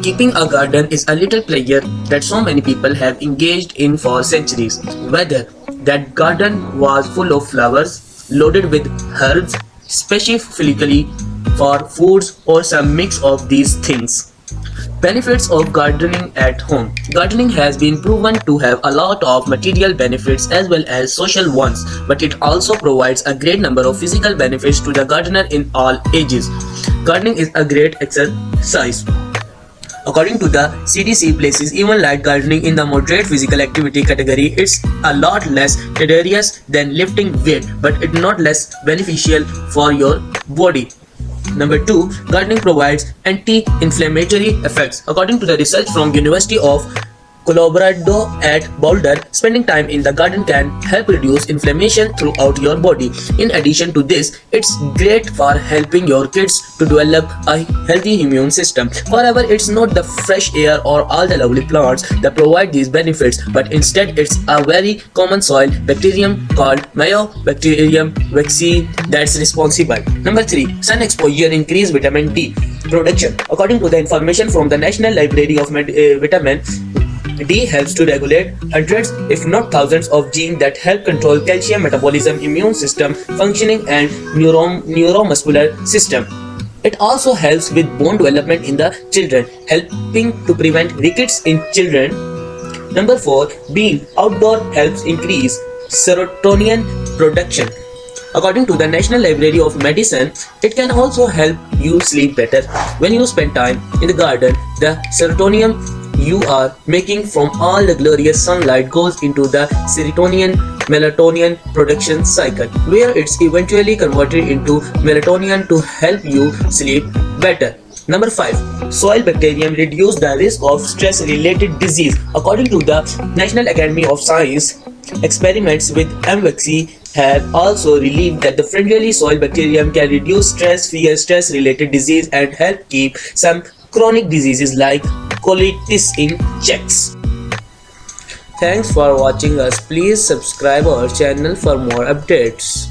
Keeping a garden is a little pleasure that so many people have engaged in for centuries. Whether that garden was full of flowers, loaded with herbs, specifically for foods, or some mix of these things. Benefits of gardening at home. Gardening has been proven to have a lot of material benefits as well as social ones, but it also provides a great number of physical benefits to the gardener in all ages. Gardening is a great exercise. According to the CDC, places even light gardening in the moderate physical activity category. It's a lot less tedious than lifting weight, but it's not less beneficial for your body. Number 2, gardening provides anti-inflammatory effects. According to the research from University of Colorado at Boulder, spending time in the garden can help reduce inflammation throughout your body. In addition to this, it's great for helping your kids to develop a healthy immune system. However, it's not the fresh air or all the lovely plants that provide these benefits, but instead it's a very common soil bacterium called Mycobacterium vexi that's responsible. Number 3, sun exposure increase vitamin D production. According to the information from the National Library of Vitamin D helps to regulate hundreds, if not thousands, of genes that help control calcium metabolism, immune system functioning, and neuromuscular system. It also helps with bone development in the children, helping to prevent rickets in children. Number 4, being outdoor helps increase serotonin production. According to the National Library of Medicine, it can also help you sleep better. When you spend time in the garden, the serotonin you are making from all the glorious sunlight goes into the serotonin melatonin production cycle, where it's eventually converted into melatonin to help you sleep better. Number 5, soil bacterium reduce the risk of stress-related disease. According to the National Academy of Science, experiments with MVAXI have also revealed that the friendly soil bacterium can reduce stress, fear, stress-related disease, and help keep some chronic diseases like colitis in checks. Thanks for watching us. Please subscribe our channel for more updates.